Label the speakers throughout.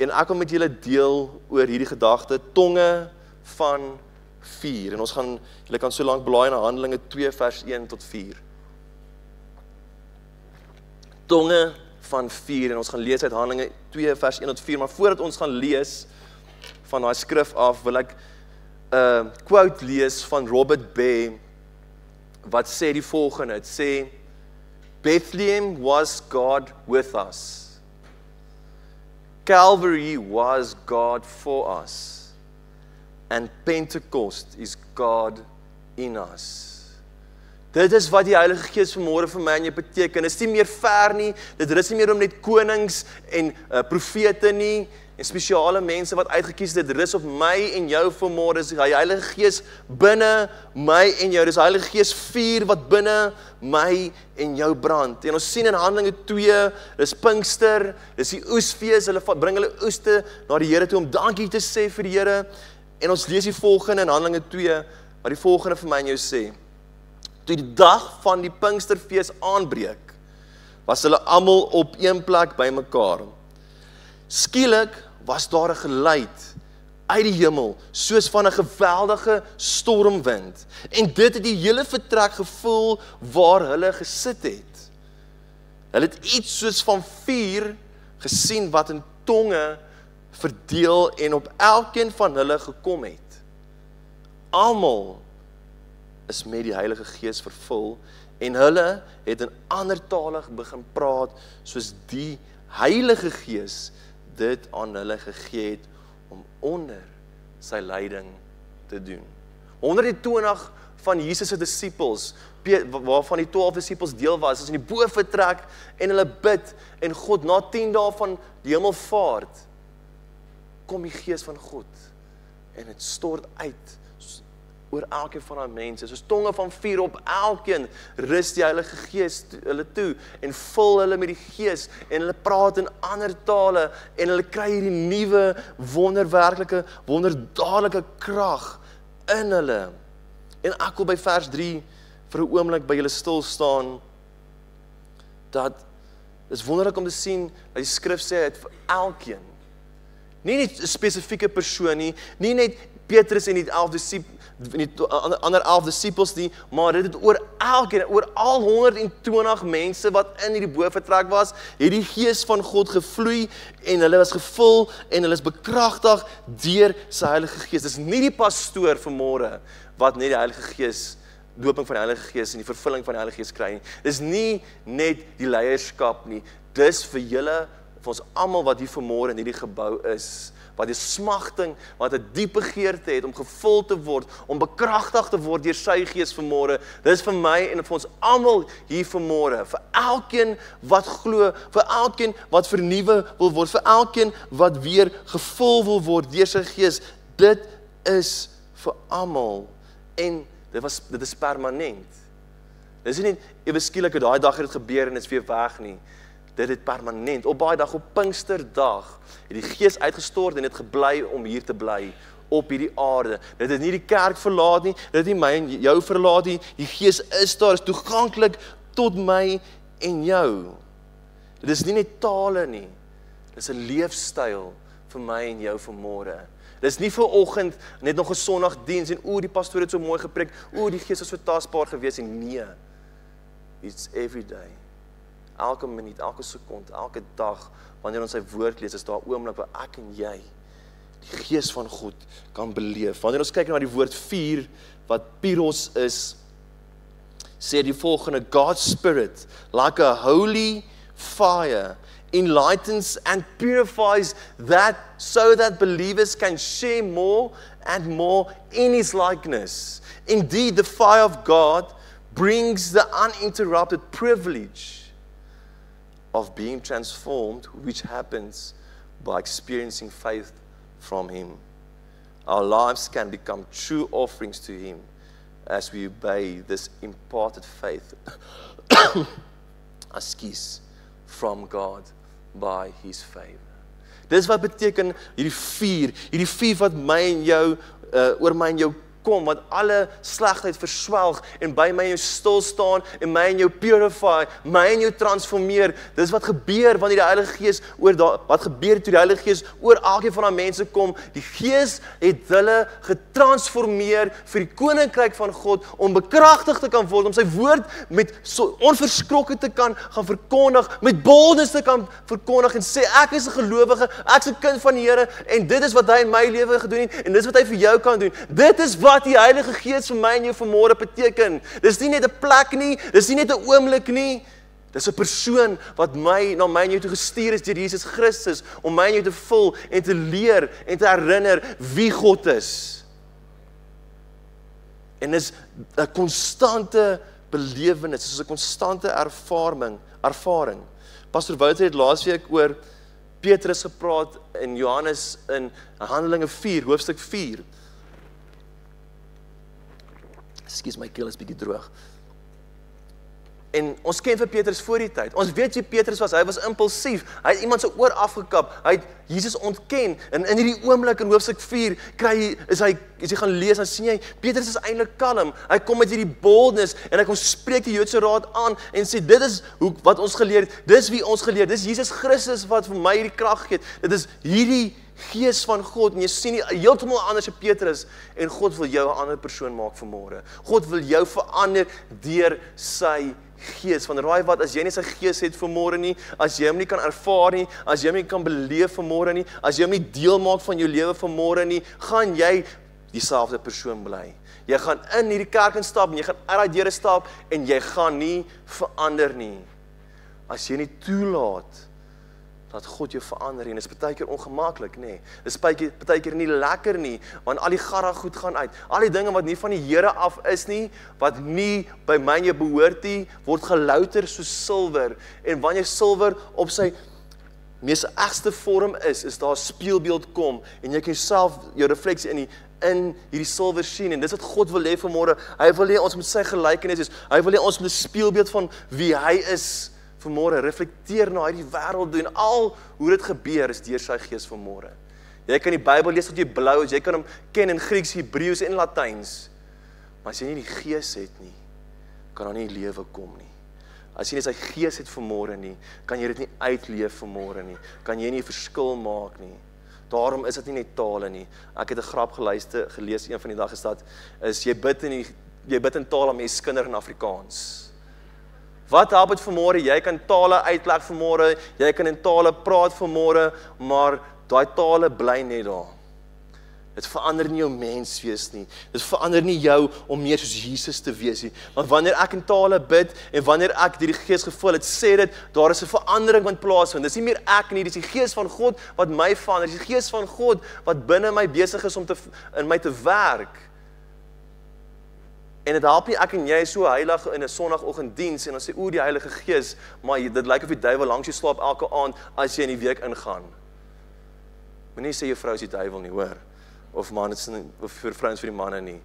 Speaker 1: En ek wil met julle deel oor hierdie gedagte, tonge van vuur. En ons gaan, julle kan so lank blaai na Handelinge 2 vers 1 tot 4. Tonge van vuur, en ons gaan lees uit Handelinge 2 vers 1 tot 4, maar voordat ons gaan lees van daai skrif af, wil ek 'n quote lees van Robert Bear, wat sê die volgende, het sê, Bethlehem was God with us. Calvary was God for us. And Pentecost is God in us. Dit is wat die Heilige Gees vanmôre vir my en jou beteken. Dit is nie meer ver nie, dit is nie meer om net konings en profete nie, en spesiale mense wat uitgekies het, dit rus op my en jou vanmôre, dis die Heilige Gees binne my en jou, dis die Heilige Gees vuur wat binne my en jou brand. En ons sien in Handelinge 2, dis Pinkster, dis die oesfees, hulle bring hulle oeste na die Here toe om dankie te sê vir die Here, en ons lees die volgende in Handelinge 2, wat die volgende vir my en jou sê, toe die dag van die Pinksterfees aanbreek, was hulle almal op een plek bymekaar. Skielik was daar 'n geluid uit die hemel, soos van 'n geweldige stormwind. En dit het die hele vertrek gevoel waar hulle gesit het. Hulle het iets soos van vuur gesien wat in tonge verdeel en op elkeen van hulle gekom het. Almal is met die Heilige Gees vervul en hulle het in ander tale begin praat soos die Heilige Gees dit aan hulle gegee het om onder sy leiding te doen. 120 van Jesus se disippels, waarvan die 12 disippels deel was, is in die boventrek en hulle bid en God na 10 dae van die hemelvaart kom die Gees van God en het stort uit oor elkeen van daai mense, soos tonge van vuur op elkeen, rus die Heilige Gees hulle toe, en vul hulle met die Gees, en hulle praat in ander tale, en hulle kry hierdie nuwe, wonderwerklike, wonderdadelike krag in hulle. En ek wil by vers 3 vir 'n oomblik by julle stil staan, dat, dit is wonderlik om te sien, dat die skrif sê het vir elkeen, nie net 'n spesifieke persoon nie, nie net Petrus en die 11 disippels, die ander 11 disippels nie, maar dit het oor elkeen, oor al 120 mense wat in hierdie boventrek was, het die Gees van God gevloei, en hulle was gevul, en hulle is bekragtig deur sy Heilige Gees. Dis nie die pastoor vanmôre, wat net die Heilige Gees, doping van die Heilige Gees, en die vervulling van die Heilige Gees kry nie. Dis nie net die leierskap nie, dis vir julle, vir ons almal wat hier vanmôre in hierdie gebou is, wat die smagting, wat 'n diep begeerte het om gevul te word, om bekragtig te word deur sy Gees vanmôre. Dit is vir my en vir ons almal hier vanmôre, vir elkeen wat glo, vir elkeen wat vernuwe wil word, vir elkeen wat weer gevul wil word deur sy Gees. Dit is vir almal, en dit is permanent. Dit is nie ewe skielik daai dag het dit gebeur en dit is weer weg nie. Dit het permanent, op baie dag, op Pinksterdag, het die Gees uitgestort en het gebly om hier te bly, op hierdie aarde. Dit het nie die kerk verlaat nie, dit het nie my en jou verlaat nie, die Gees is daar, is toeganklik tot my en jou. Dit is nie net tale nie, dit is 'n leefstyl vir my en jou vanmôre. Dit is nie vir oggend, net nog 'n Sondagdiens, en die pastoor het so mooi gepreek, die Gees is so tasbaar gewees, en nee, it's every day. Elke minuut, elke sekond, elke dag, wanneer ons sy woord lees, is daar 'n oomblik waar ek en jy die Gees van God kan beleef. Wanneer ons kyk na die woord vuur, wat pyros is, sê die volgende, God's Spirit, like a holy fire, enlightens and purifies that, so that believers can share more and more in His likeness. Indeed, the fire of God brings the uninterrupted privilege of being transformed, which happens by experiencing faith from Him. Our lives can become true offerings to Him as we obey this imparted faith from God by His favor. Dis wat beteken hierdie vuur wat my en jou, oor my en jou kom, wat alle slegheid verswelg en by my en jou stil staan en my en jou purify, my en jou transformeer. Dis wat gebeur wanneer die Heilige Gees wat gebeur toe die Heilige Gees oor elkeen van daai mense kom. Die Gees het hulle getransformeer vir die koninkryk van God om bekragtig te kan word, om sy woord met so onverskrokke te kan gaan verkondig, met boldness te kan verkondig en sê ek is 'n gelowige, ek is 'n kind van die Here en dit is wat hy in my lewe gedoen het en dit is wat hy vir jou kan doen. Dit is wat die Heilige Gees vir my en jou vanmôre beteken. Dis nie net 'n plek nie, dis nie net 'n oomblik nie. Dis 'n persoon wat na my en jou toe gestuur is deur Jesus Christus om my en jou te vul en te leer en te herinner wie God is. En dis 'n konstante belewenis, dis 'n konstante ervaring. Pastor Wouter het laasweek oor Petrus gepraat in Johannes in Handelinge 4, hoofstuk 4. Ekskuus, my keel is bietjie droog. En ons ken vir Petrus voor die tyd. Ons weet wie Petrus was. Hy was impulsief. Hy het iemand se oor afgekap. Hy het Jesus ontken. En in hierdie oomblik in hoofstuk 4 as jy gaan lees, dan sien jy Petrus is eintlik kalm. Hy kom met hierdie boldness en hy kom spreek die Joodse raad aan en sê dit is wat ons geleer het. Dis wie ons geleer. Dis Jesus Christus wat vir my hierdie krag gee. Dit is hierdie Gees van God, en jy sien nie heeltemal anders as Petrus, en God wil jou 'n ander persoon maak vanmôre. God wil jou verander deur sy Gees. Van raai wat, as jy nie sy Gees het vanmôre nie, as jy hom nie kan ervaar nie, as jy hom nie kan beleef vanmôre nie, as jy hom nie deel maak van jou lewe vanmôre nie, gaan jy dieselfde persoon bly. Jy gaan in hierdie kerk instap en jy gaan uit daai deure stap en jy gaan nie verander nie. As jy nie toelaat dat God jou verander en dit is baie keer ongemaklik, nê. Dis baie keer nie lekker nie, want al die garra goed gaan uit. Al die dinge wat nie van die Here af is nie, wat nie by my en jou behoort nie, word gelouter soos silwer. En wanneer silwer op sy mees egste vorm is daar 'n spieelbeeld kom en jy kan jouself, jou refleksie in hierdie silwer sien en dis wat God wil hê vanmôre. Hy wil hê ons moet sy gelykenis hê. Hy wil hê ons moet 'n spieelbeeld van wie hy is vanmôre reflekteer na hierdie wêreld doen. Al hoe dit gebeur is deur sy Gees vanmôre. Jy kan die Bybel lees tot jy blou is, jy kan hom ken in Grieks, Hebreëus en Latyns. Maar as jy nie die Gees het nie, kan daar nie lewe kom nie. As jy nie sy Gees het vanmôre nie, kan jy dit nie uitleef vanmôre nie. Kan jy nie 'n verskil maak nie. Daarom is dit nie net tale nie. Ek het 'n grap gelees een van die dae gestaan, is jy bid in tale, maar jy skinder in Afrikaans. Wat help dit vanmôre? Jy kan tale uitleg vanmôre, jy kan in tale praat vanmôre, maar daai tale bly net daar. Dit verander nie jou menswees nie. Dit verander nie jou om meer soos Jesus te wees nie. Want wanneer ek in tale bid en wanneer ek deur die Gees gevul het, sê dit daar is 'n verandering wat plaasvind. Dis nie meer ek nie, dis die Gees van God wat my verander. Dis die Gees van God wat binne my besig is om in my te werk. En dit help nie ek en jy so heilig in 'n Sondagoggenddiens en dan sê die Heilige Gees, maar dit lyk of die duiwel langs jou slaap elke aand as jy in die week ingaan. Moenie sê jou vrou is die duiwel nie, hoor. Of vir vrouens vir die manne nie.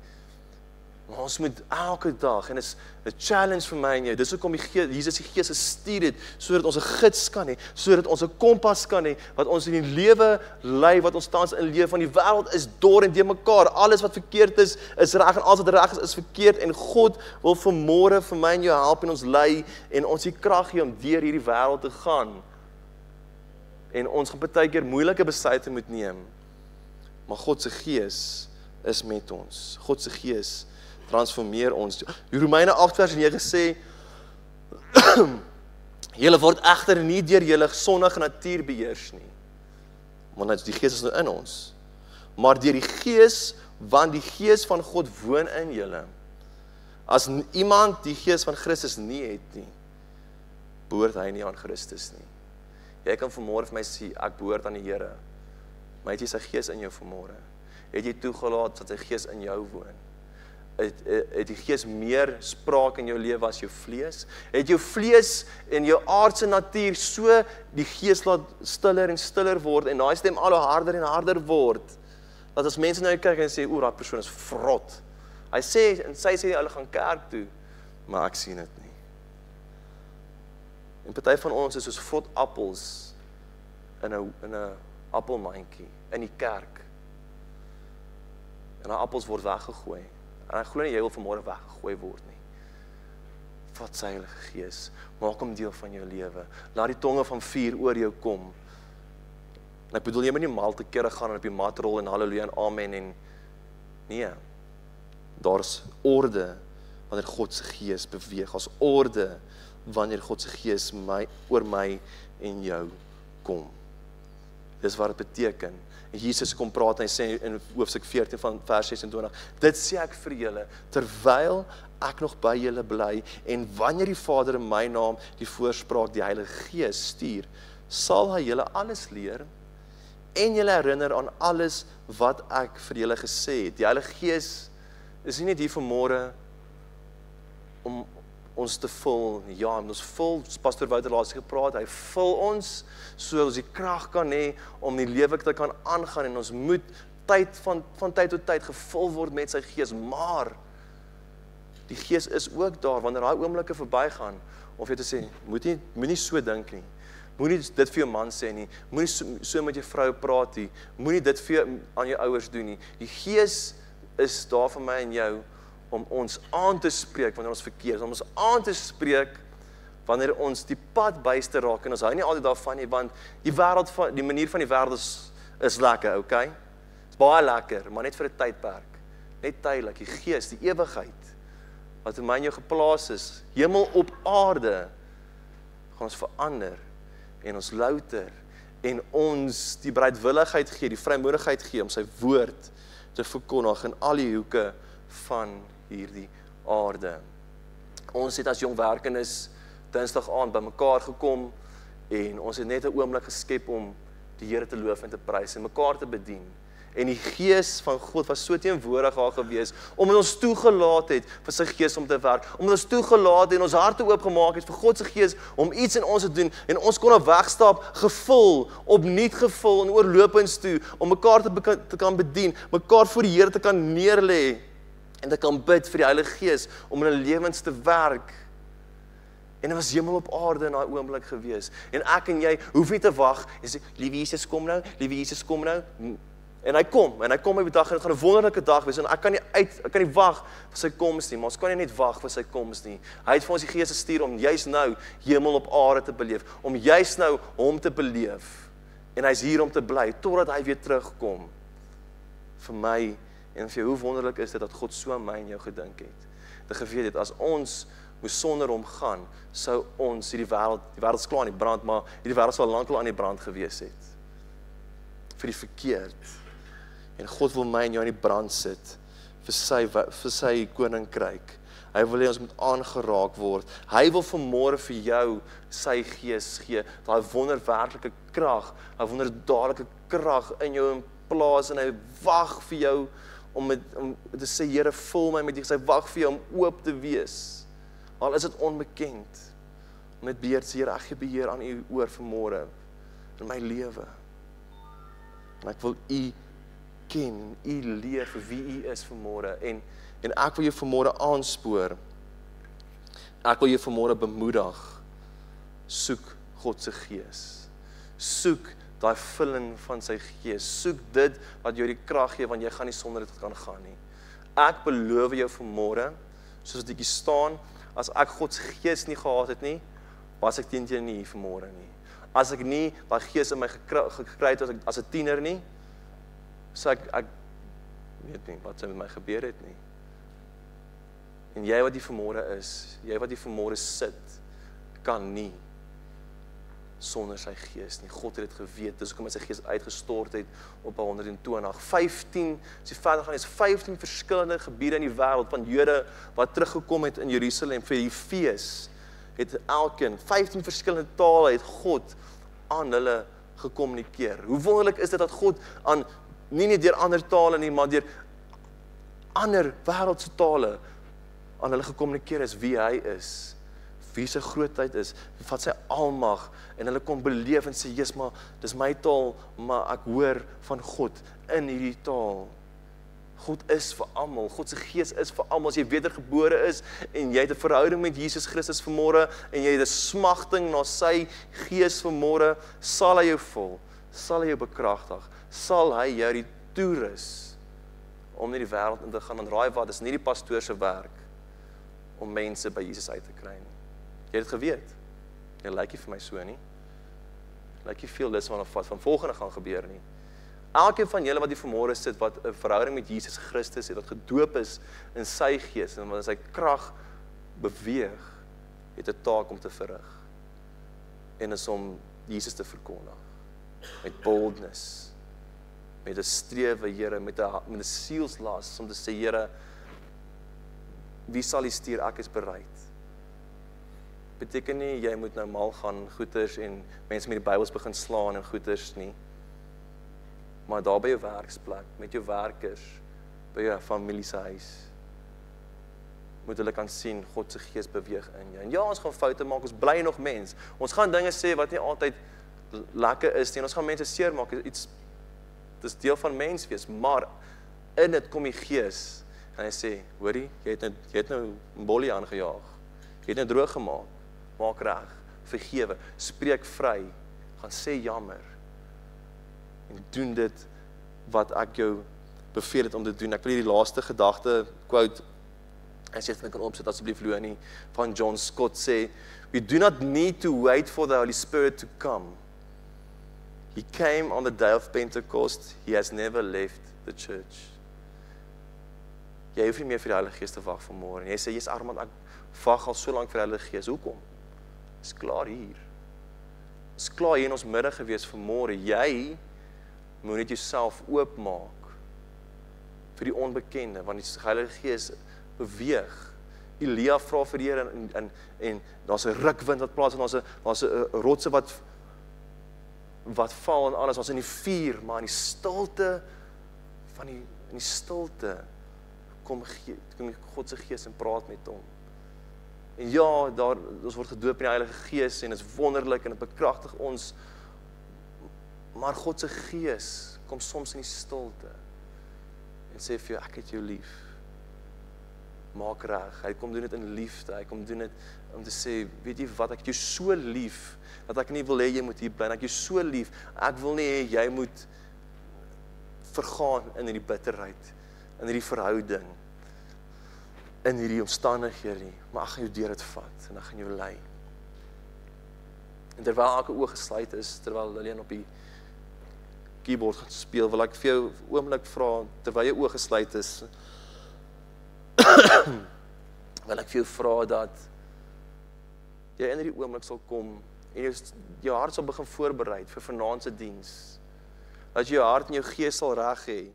Speaker 1: Maar ons moet elke dag, en dit is 'n challenge vir my en jou, dis hoekom Jesus die Gees gestuur het, sodat ons 'n gids kan hê, sodat ons 'n kompas kan hê, wat ons in die lewe lei, wat ons tans in leef, want die wêreld is dor en de mekaar, alles wat verkeerd is reg, en alles wat reg is verkeerd, en God wil vanmôre vir my en jou help en ons lei, en ons die krag gee om deur hierdie wêreld te gaan, en ons gaan baie keer moeilike besluite moet neem, maar God se Gees is met ons, God se Gees transformeer ons. Romeine 8 vers 9 sê, julle word egter nie deur julle sondige natuur beheers nie, want die Gees is nou in ons, maar deur die Gees, want die Gees van God woon in julle. As iemand die Gees van Christus nie het nie, behoort hy nie aan Christus nie. Jy kan vanmôre vir my sê, ek behoort aan die Here, maar het jy sy Gees in jou vanmôre? Het jy toegelaat dat sy Gees in jou woon? Het die Gees meer spraak in jou lewe as jou vlees? Het jou vlees en jou aardse natuur so die Gees laat stiller en stiller word en daai stem al hoe harder en harder word, dat as mense nou kyk en sê, daai persoon is vrot. Hy sê, en sy sê, hulle gaan kerk toe, maar ek sien dit nie. En party van ons is soos vrot appels in 'n appelmandjie, in die kerk. en daai appels word weggegooi. En ek glo nie jy wil vanmôre weggegooi word nie. Vat sy Heilige Gees, maak hom deel van jou lewe. Laat die tonge van vuur oor jou kom. En ek bedoel, jy moet nie mal te kere gaan en op die mat rol en halleluja en amen en nee. Daar's orde wanneer God se Gees beweeg. Daar's orde wanneer God se Gees oor my en jou kom. Dis wat dit beteken. En Jesus kom praat en hy sê in hoofstuk 14 van vers 26, dit sê ek vir julle, terwyl ek nog by julle bly, en wanneer die Vader in my naam die voorspraak, die Heilige Gees stuur, sal hy julle alles leer, en julle herinner aan alles wat ek vir julle gesê het. Die Heilige Gees is nie net hier vanmôre om ons te vul, ja, ons vul, Pastor Wouter laat gepraat, hy vul ons, so ons die krag kan hê, om die lewe te kan aangaan, en ons moet van tyd tot tyd gevul word met sy Gees, maar, die Gees is ook daar, wanneer daai oomblikke verbygaan, of jy te sê, moet nie so dink nie, moet nie dit vir jou man sê nie, moet nie so met jou vrou praat nie, moet nie dit vir aan jou ouers doen nie, die Gees is daar vir my en jou, om ons aan te spreek wanneer ons verkeerd is, om ons aan te spreek wanneer ons die pad byste raak, en ons hou nie altyd daarvan nie, want die manier van die wêreld is lekker, okay? Is baie lekker, maar net vir 'n tydperk, net tydelik, die Gees, die ewigheid, wat in my en jou geplaas is, hemel op aarde, gaan ons verander, en ons louter, en ons die bereidwilligheid gee, die vrymoedigheid gee, om sy woord te verkondig in al die hoeke van hierdie aarde. Ons het as jong werkendes Dinsdag aand by mekaar gekom en ons het net 'n oomblik geskep om die Here te loof en te prys en mekaar te bedien. En die Gees van God was so teenwoordig daar gewees, omdat ons toegelaat het vir sy Gees om te werk, omdat ons toegelaat en ons harte oopgemaak het vir God se Gees om iets in ons te doen, en ons kon op wegstap, gevul, opnuut gevul en oorlopends toe, om mekaar te kan bedien, mekaar voor die Here te kan neerlê, en te kan bid vir die Heilige Gees, om in 'n lewens te werk. En dit was hemel op aarde in daai oomblik gewees. En ek en jy hoef nie te wag en sê, liewe Jesus kom nou, liewe Jesus kom nou. En hy kom op die dag, en dit gaan 'n wonderlike dag wees, en ek kan nie wag vir sy koms nie, maar ons kan nie net wag vir sy koms nie. Hy het vir ons die Gees gestuur om juist nou hemel op aarde te beleef, om juist nou hom te beleef. En hy's hier om te bly, totdat hy weer terugkom. Vir my en vir jou, hoe wonderlik is dit dat God so aan my en jou gedink het. Dat geweet het, as ons moes sonder hom gaan, sou ons die wêreld is klaar aan die brand, maar die wêreld sal lankal aan die brand gewees het. Vir die verkeerd. En God wil my en jou in die brand sit, vir sy koninkryk. Hy wil hê ons moet aangeraak word. Hy wil vanmôre vir jou sy Gees gee, daai wonderwerklike krag, daai wonderdadige krag in jou in plaas, en hy wag vir jou om te sê, Here, vul my met die Gees. Hy wag vir jou om oop te wees. Al is dit onbekend, om net beheer te sê, Here, ek gee beheer aan u oor vanmôre in my lewe. En ek wil u ken, u leer vir wie u is vanmôre, en ek wil jou vanmôre aanspoor, ek wil jou vanmôre bemoedig, soek God se Gees, soek daai vulling van sy Gees, soek dit wat jou die krag gee, want jy gaan nie sonder dit kan gaan nie. Ek beloof jou vanmôre, soos dit hier staan, as ek God se Gees nie gehad het nie, was ek teen nie hier vanmôre nie. As ek nie daai Gees in my gekry het as 'n tiener nie, so ek weet nie wat sou met my gebeur het nie. En jy wat hier vanmôre is, jy wat hier vanmôre sit, kan nie sonder sy Gees nie. God het dit geweet, dis hoekom hy sy Gees uitgestort het op 120. 15, as jy verder gaan, is 15 verskillende gebiede in die wêreld van Jode wat teruggekom het in Jerusalem vir die fees, het elkeen 15 verskillende tale het God aan hulle gekommunikeer. Hoe wonderlik is dit dat God aan nie net deur ander tale nie, maar deur ander wêreldse tale aan hulle gekommunikeer is wie hy is, wie sy grootheid is, wat sy almag, en hulle kon beleef en sê, Jesus, maar dis my taal, maar ek hoor van God in hierdie taal. God is vir almal, God se Gees is vir almal. As jy wedergebore is en jy het 'n verhouding met Jesus Christus vanmôre en jy het 'n smagting na sy Gees vanmôre, sal hy jou vul, sal hy jou bekragtig, sal hy jou die toerus om nie die wêreld in te gaan, en raai wat, dis nie die pastoor se werk om mense by Jesus uit te kry nie. Jy het dit geweet. Jy lyk nie vir my so nie. Lyk nie veel dis wat van volgende gaan gebeur nie. Elkeen van julle wat hier vanmôre sit, wat 'n verhouding met Jesus Christus het, wat gedoop is in sy gees, en wat sy krag beweeg, het 'n taak om te verrig. En is om Jesus te verkondig. Met boldness. Met 'n strewe, Here, met 'n sielslas, om te sê, Here, wie sal U stuur? Ek is bereid. Beteken nie, jy moet nou mal gaan, goeters, en mense met die Bybels begin slaan en goeters nie. Maar daar by jou werksplek, met jou werkers, by jou familie se huis, moet hulle kan sien, God se gees beweeg in jou. En ja, ons gaan foute maak, ons bly nog mens. Ons gaan dinge sê wat nie altyd lekker is nie, en ons gaan mense seermaak, dit is deel van mens wees, maar in dit kom die gees, en hy sê, hoorie, jy het nou 'n bollie aangejaag, jy het nou droog gemaak, maak reg, vergewe, spreek vry, gaan sê jammer, en doen dit wat ek jou beveel het om te doen. Ek wil hierdie laaste gedagte quote, en sê dit kan opsit asseblief Loanie, van John Scott sê, we do not need to wait for the Holy Spirit to come. He came on the day of Pentecost, he has never left the church. Jy hoef nie meer vir die Heilige Gees te wag vanmôre. En jy sê, jy's Armand, ek wag al so lank vir die Heilige Gees. Hoekom? Is klaar hier. Is klaar hier in ons middag gewees vanmôre. Jy moet net jouself oopmaak vir die onbekende, want die Heilige Gees beweeg. Elia vra vir die Here, en daar's 'n rukwind wat plaas, en daar's 'n rotse wat val en alles, ons in die vuur, maar in die stilte in die stilte kom God se Gees en praat met hom. En ja, ons word gedoop in die Heilige Gees, en dit is wonderlik, en dit bekragtig ons, maar God se Gees kom soms in die stilte, en sê vir jou, ek het jou lief. Maak reg, hy kom doen dit in liefde, hy kom doen dit om te sê, weet jy wat, ek het jou so lief, dat ek nie wil hê jy moet hier bly, ek het jou so lief, ek wil nie hê jy moet vergaan in hierdie bitterheid, in hierdie verhouding, in hierdie omstandighede nie, maar ek gaan jou deur dit vat, en ek gaan jou lei. En terwyl elke oog gesluit is, terwyl Lilian op die keyboard gaan speel, wil ek vir jou oomblik vra, terwyl jou oog gesluit is, wil ek vir jou vra dat jy in hierdie oomblik sal kom, en jou hart sal begin voorberei vir vanaand se diens, dat jy jou hart en jou gees sal reg hê,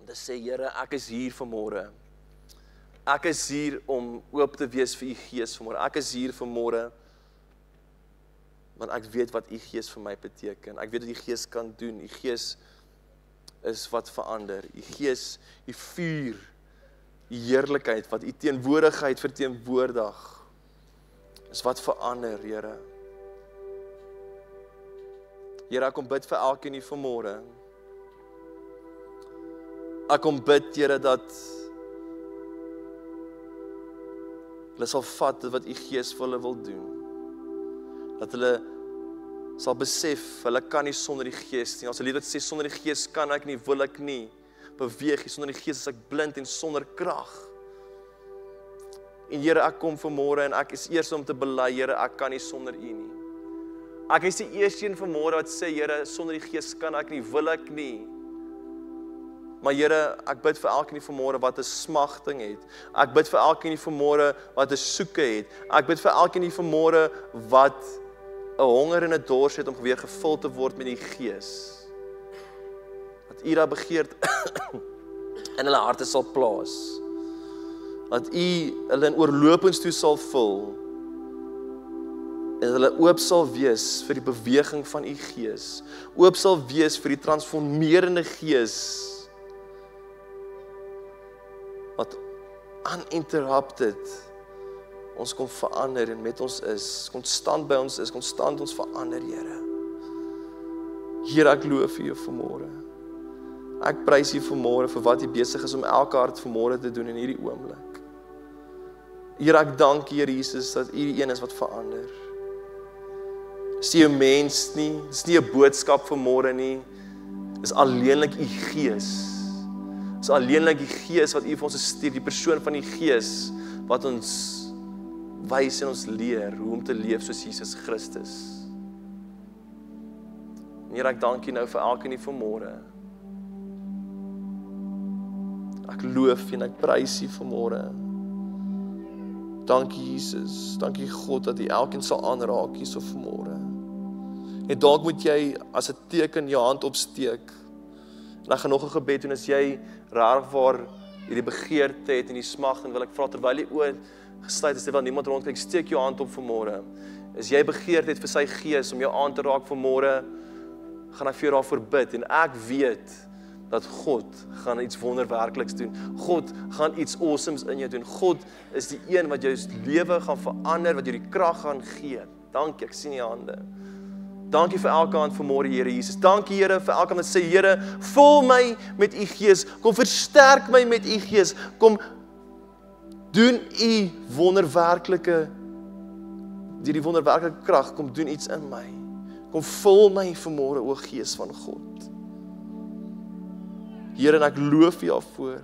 Speaker 1: om te sê, Here, ek is hier vanmôre. Ek is hier om oop te wees vir U Gees vanmôre. Ek is hier vanmôre, want ek weet wat U Gees vir my beteken. Ek weet wat U Gees kan doen. U Gees is wat verander. U Gees, U vuur, U heerlikheid, wat U teenwoordigheid verteenwoordig, is wat verander, Here. Here, ek kom bid vir elkeen hier vanmôre. Ek kom bid, Here, dat hulle sal vat wat U Gees vir hulle wil doen. Dat hulle sal besef, hulle kan nie sonder die Gees nie. As 'n lied wat sê, sonder die Gees kan ek nie, wil ek nie beweeg nie. Sonder die Gees is ek blind en sonder krag. En Here, ek kom vanmôre, en ek is eers om te bely, Here, ek kan nie sonder U nie. Ek is die eerste een vanmôre wat sê, Here, sonder die Gees kan ek nie, wil ek nie. Maar Here, ek bid vir elkeen hier vanmôre wat 'n smagting het. Ek bid vir elkeen hier vanmôre wat 'n soeke het. Ek bid vir elkeen hier vanmôre wat 'n honger en 'n dors het om weer gevul te word met die Gees. Dat U daai begeerte in hulle harte sal plaas. Dat U hulle in oorlopends toe sal vul. En hulle oop sal wees vir die beweging van U Gees. Oop sal wees vir die transformerende Gees. Wat uninterrupted ons kom verander en met ons is, konstant by ons is, konstant ons verander, Here. Here, ek loof U vanmôre. Ek prys U vanmôre vir wat U besig is om elke hart vanmôre te doen in hierdie oomblik. Here, ek dank U, Here Jesus, dat U die een is wat verander. Dis nie 'n mens nie, dis nie 'n boodskap vanmôre nie. is alleenlik u Gees. Is alleenlik die Gees wat u vir ons stuur, die persoon van die Gees wat ons wys en ons leer hoe om te leef soos Jesus Christus. En Here, ek dank U nou vir elkeen hier vanmôre. Ek loof en ek prys U vanmôre. Dankie Jesus, dankie God dat U elkeen sal aanraak hier so vanmôre. En dalk moet jy as 'n teken jou hand opsteek. En ek gaan nog 'n gebed doen as jy rarig waar hierdie begeerte het en die smag, en wil ek vra terwyl jy oë gesluit is, terwyl niemand rondkyk, steek jou hand op vanmôre. As jy begeerte het vir sy Gees om jou aan te raak vanmôre, gaan ek vir jou daarvoor bid, en ek weet dat God gaan iets wonderwerkliks doen. God gaan iets awesomes in jou doen. God is die een wat jou lewe gaan verander, wat jou die krag gaan gee. Dankie, ek sien die hande. Dankie vir elke hand vanmôre, Here Jesus. Dankie Here vir elke wat sê, Here, vul my met U Gees. Kom versterk my met U Gees. Kom doen U wonderwerklike, deur die wonderwerklike krag, kom doen iets in my. Kom vul my vanmôre, o Gees van God. Here, en ek loof U daarvoor.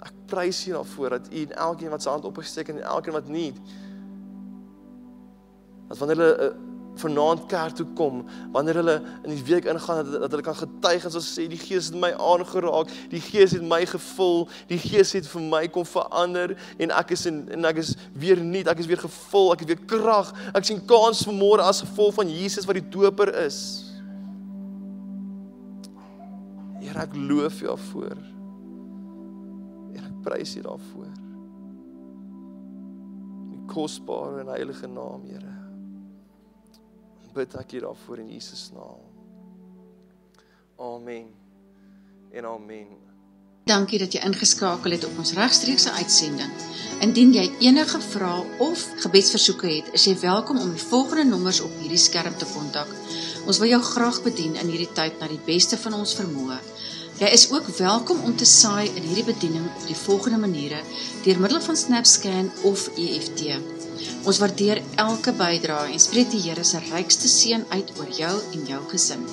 Speaker 1: Ek prys U daarvoor dat U en elkeen wat sy hand opgesteek en elkeen wat nie, dat wanneer hulle vanaand kerk toe kom, wanneer hulle in die week ingaan, dat hulle kan getuig en sê, die Gees het my aangeraak, die Gees het my gevul, die Gees het vir my kom verander, en ek is weer nuut, ek is weer gevul, ek het weer krag, ek sien kans vanmôre as gevolg van Jesus wat die doper is. Here, ek loof U daarvoor. Here, ek prys U daarvoor. In die kosbare en heilige naam, Here. Bid ek U daarvoor in Jesus naam. Amen en amen.
Speaker 2: Dankie dat jy ingeskakel het op ons regstreekse uitsending. Indien jy enige vrae of gebedsversoeke het, is jy welkom om die volgende nommers op hierdie skerm te kontak. Ons wil jou graag bedien in hierdie tyd na die beste van ons vermoë. Jy is ook welkom om te saai in hierdie bediening op die volgende maniere, deur middel van SnapScan of EFT. Ons waardeer elke bydrae en spreek die Here se rykste seën uit oor jou en jou gesin.